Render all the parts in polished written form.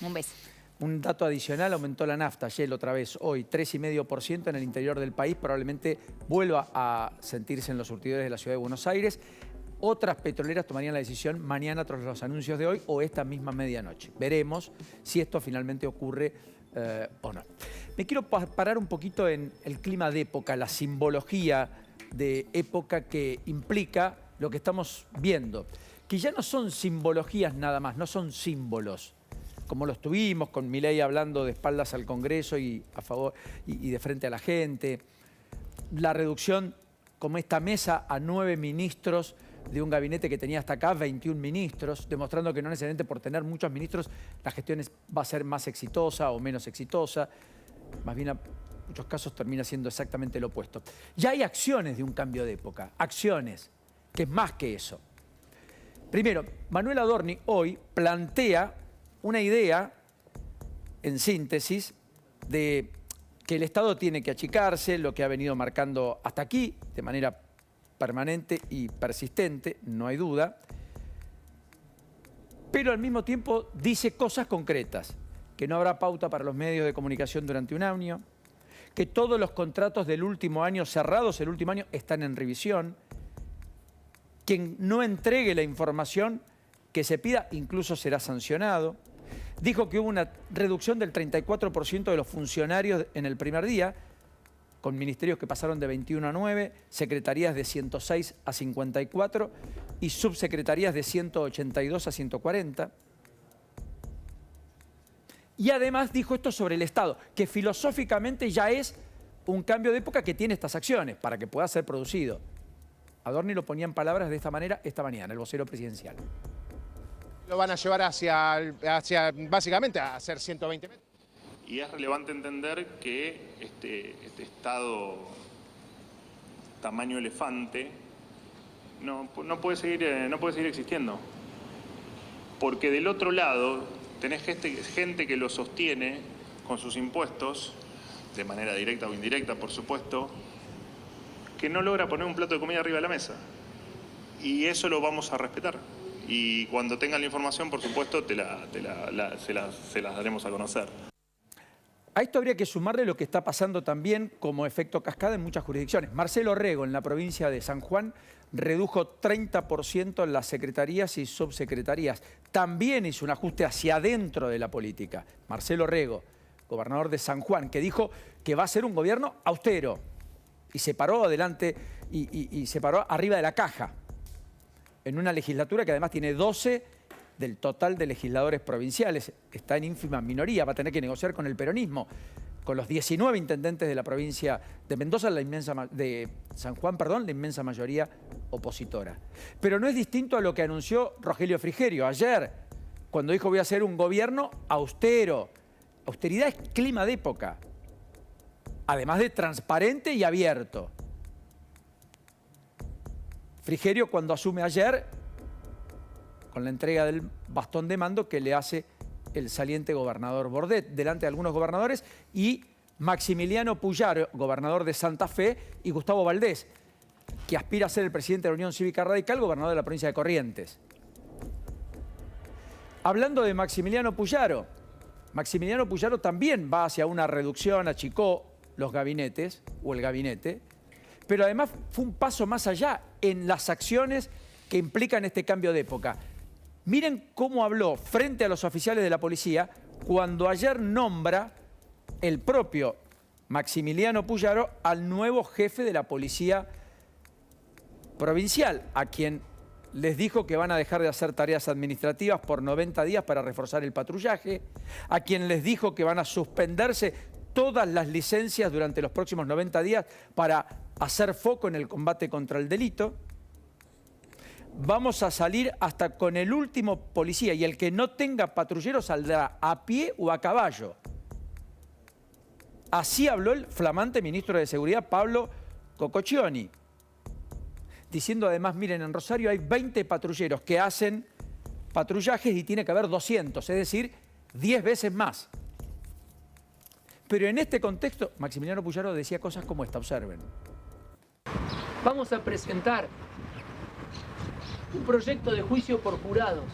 Un beso. Un dato adicional, aumentó la nafta, Shell otra vez hoy, 3,5% en el interior del país, probablemente vuelva a sentirse en los surtidores de la ciudad de Buenos Aires. Otras petroleras tomarían la decisión mañana tras los anuncios de hoy o esta misma medianoche. Veremos si esto finalmente ocurre o no. Me quiero parar un poquito en el clima de época, la simbología de época que implica lo que estamos viendo, que ya no son simbologías nada más, no son símbolos, como los tuvimos con Milei hablando de espaldas al Congreso y a favor y de frente a la gente. La reducción, como esta mesa, a 9 ministros de un gabinete que tenía hasta acá 21 ministros, demostrando que no necesariamente por tener muchos ministros la gestión va a ser más exitosa o menos exitosa. Más bien, en muchos casos termina siendo exactamente lo opuesto. Ya hay acciones de un cambio de época, acciones, que es más que eso. Primero, Manuel Adorni hoy plantea una idea, en síntesis, de que el Estado tiene que achicarse, lo que ha venido marcando hasta aquí, de manera permanente y persistente, no hay duda, pero al mismo tiempo dice cosas concretas, que no habrá pauta para los medios de comunicación durante un año, que todos los contratos del último año, cerrados el último año, están en revisión, quien no entregue la información que se pida incluso será sancionado. Dijo que hubo una reducción del 34% de los funcionarios en el primer día, con ministerios que pasaron de 21 a 9, secretarías de 106 a 54 y subsecretarías de 182 a 140. Y además dijo esto sobre el Estado, que filosóficamente ya es un cambio de época que tiene estas acciones para que pueda ser producido. Adorni lo ponía en palabras de esta manera esta mañana, el vocero presidencial. Lo van a llevar hacia básicamente a hacer 120 metros. Y es relevante entender que este Estado tamaño elefante no puede seguir existiendo. Porque del otro lado tenés gente que lo sostiene con sus impuestos, de manera directa o indirecta, por supuesto, que no logra poner un plato de comida arriba de la mesa. Y eso lo vamos a respetar. Y cuando tengan la información, por supuesto, se las daremos a conocer. A esto habría que sumarle lo que está pasando también como efecto cascada en muchas jurisdicciones. Marcelo Rego, en la provincia de San Juan, redujo 30% en las secretarías y subsecretarías. También hizo un ajuste hacia adentro de la política. Marcelo Rego, gobernador de San Juan, que dijo que va a ser un gobierno austero. Y se paró adelante y se paró arriba de la caja. En una legislatura que además tiene 12 del total de legisladores provinciales. Está en ínfima minoría, va a tener que negociar con el peronismo, con los 19 intendentes de la provincia de Mendoza, de San Juan, perdón, la inmensa mayoría opositora. Pero no es distinto a lo que anunció Rogelio Frigerio ayer, cuando dijo voy a hacer un gobierno austero. Austeridad es clima de época, además de transparente y abierto. Frigerio, cuando asume ayer, con la entrega del bastón de mando que le hace el saliente gobernador Bordet, delante de algunos gobernadores, y Maximiliano Puyaro, gobernador de Santa Fe, y Gustavo Valdés, que aspira a ser el presidente de la Unión Cívica Radical, gobernador de la provincia de Corrientes. Hablando de Maximiliano Puyaro también va hacia una reducción, achicó los gabinetes, o el gabinete, pero además fue un paso más allá en las acciones que implican este cambio de época. Miren cómo habló frente a los oficiales de la policía cuando ayer nombra el propio Maximiliano Puyaro al nuevo jefe de la policía provincial, a quien les dijo que van a dejar de hacer tareas administrativas por 90 días para reforzar el patrullaje, a quien les dijo que van a suspenderse todas las licencias durante los próximos 90 días para hacer foco en el combate contra el delito. Vamos a salir hasta con el último policía y el que no tenga patrullero saldrá a pie o a caballo. Así habló el flamante ministro de Seguridad, Pablo Cococcioni, diciendo además, miren, en Rosario hay 20 patrulleros que hacen patrullajes y tiene que haber 200, es decir, 10 veces más. Pero en este contexto, Maximiliano Puyaro decía cosas como esta, observen. Vamos a presentar un proyecto de juicio por jurados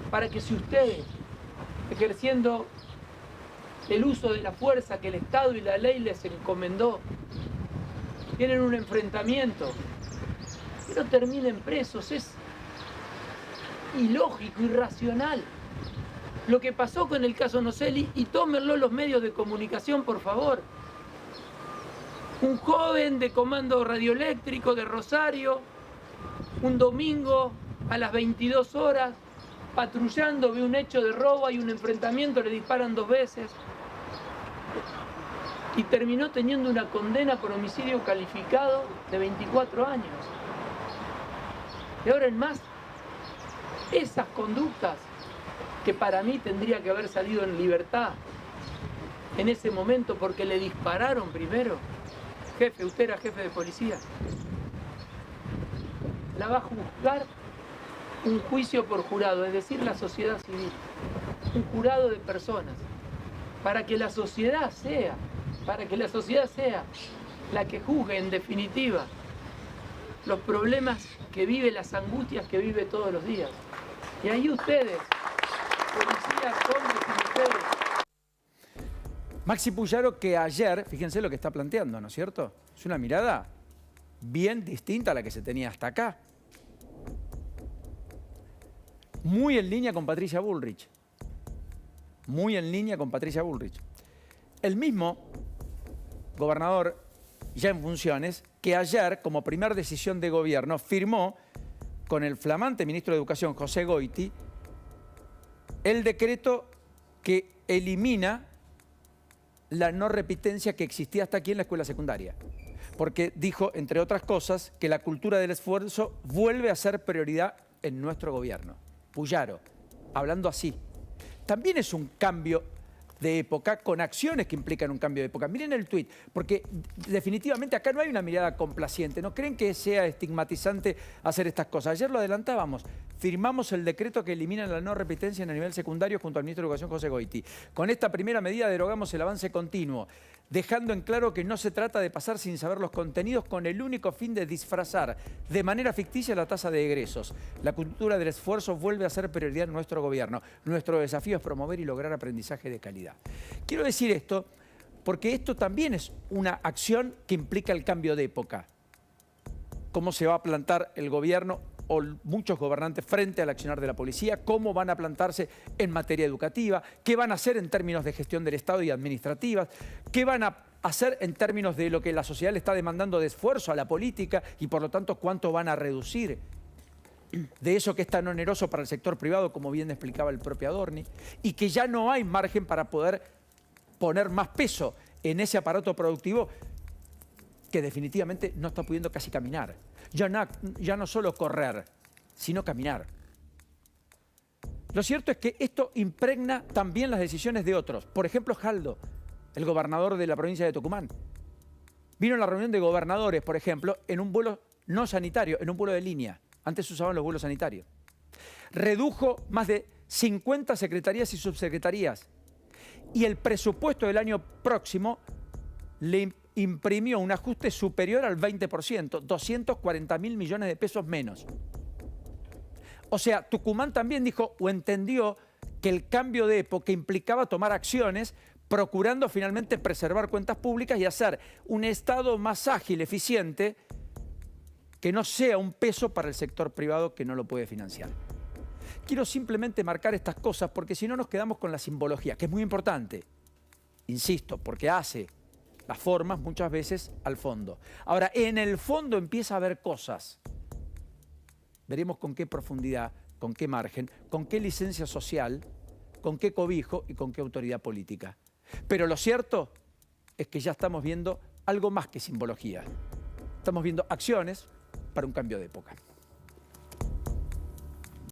para que si ustedes ejerciendo el uso de la fuerza que el Estado y la ley les encomendó. Tienen un enfrentamiento. Que no terminen presos, es ilógico, irracional. Lo que pasó con el caso Noselli, y tómenlo los medios de comunicación, por favor. Un joven de comando radioeléctrico de Rosario, un domingo a las 22 horas, patrullando, ve un hecho de robo, hay un enfrentamiento, le disparan 2 veces. Y terminó teniendo una condena por homicidio calificado de 24 años. De ahora en más, esas conductas que para mí tendría que haber salido en libertad en ese momento porque le dispararon primero. Jefe, usted era jefe de policía. La va a juzgar un juicio por jurado, es decir, la sociedad civil. Un jurado de personas. Para que la sociedad sea la que juzgue en definitiva los problemas que vive, las angustias que vive todos los días. Y ahí ustedes, policías, hombres y mujeres. Maxi Puyaro, que ayer, fíjense lo que está planteando, ¿no es cierto? Es una mirada bien distinta a la que se tenía hasta acá. Muy en línea con Patricia Bullrich. Muy en línea con Patricia Bullrich. El mismo gobernador, ya en funciones, que ayer, como primera decisión de gobierno, firmó con el flamante ministro de Educación, José Goiti, el decreto que elimina la no repitencia que existía hasta aquí en la escuela secundaria. Porque dijo, entre otras cosas, que la cultura del esfuerzo vuelve a ser prioridad en nuestro gobierno. Puyaro, hablando así. También es un cambio de época con acciones que implican un cambio de época. Miren el tuit, porque definitivamente acá no hay una mirada complaciente. ¿No creen que sea estigmatizante hacer estas cosas? Ayer lo adelantábamos. Firmamos el decreto que elimina la no repitencia en el nivel secundario junto al ministro de Educación, José Goiti. Con esta primera medida derogamos el avance continuo, dejando en claro que no se trata de pasar sin saber los contenidos con el único fin de disfrazar de manera ficticia la tasa de egresos. La cultura del esfuerzo vuelve a ser prioridad en nuestro gobierno. Nuestro desafío es promover y lograr aprendizaje de calidad. Quiero decir esto porque esto también es una acción que implica el cambio de época. Cómo se va a plantar el gobierno o muchos gobernantes frente al accionar de la policía, cómo van a plantarse en materia educativa, qué van a hacer en términos de gestión del Estado y administrativas, qué van a hacer en términos de lo que la sociedad le está demandando de esfuerzo a la política y por lo tanto cuánto van a reducir de eso que es tan oneroso para el sector privado, como bien explicaba el propio Adorni, y que ya no hay margen para poder poner más peso en ese aparato productivo que definitivamente no está pudiendo casi caminar. Ya no solo correr, sino caminar. Lo cierto es que esto impregna también las decisiones de otros. Por ejemplo, Jaldo, el gobernador de la provincia de Tucumán. Vino a la reunión de gobernadores, por ejemplo, en un vuelo no sanitario, en un vuelo de línea. Antes se usaban los vuelos sanitarios. Redujo más de 50 secretarías y subsecretarías. Y el presupuesto del año próximo le imprimió un ajuste superior al 20%, 240.000 millones de pesos menos. O sea, Tucumán también dijo o entendió que el cambio de época implicaba tomar acciones procurando finalmente preservar cuentas públicas y hacer un Estado más ágil, eficiente, que no sea un peso para el sector privado que no lo puede financiar. Quiero simplemente marcar estas cosas porque si no nos quedamos con la simbología, que es muy importante, insisto, porque hace las formas muchas veces al fondo. Ahora, en el fondo empieza a haber cosas. Veremos con qué profundidad, con qué margen, con qué licencia social, con qué cobijo y con qué autoridad política. Pero lo cierto es que ya estamos viendo algo más que simbología. Estamos viendo acciones para un cambio de época.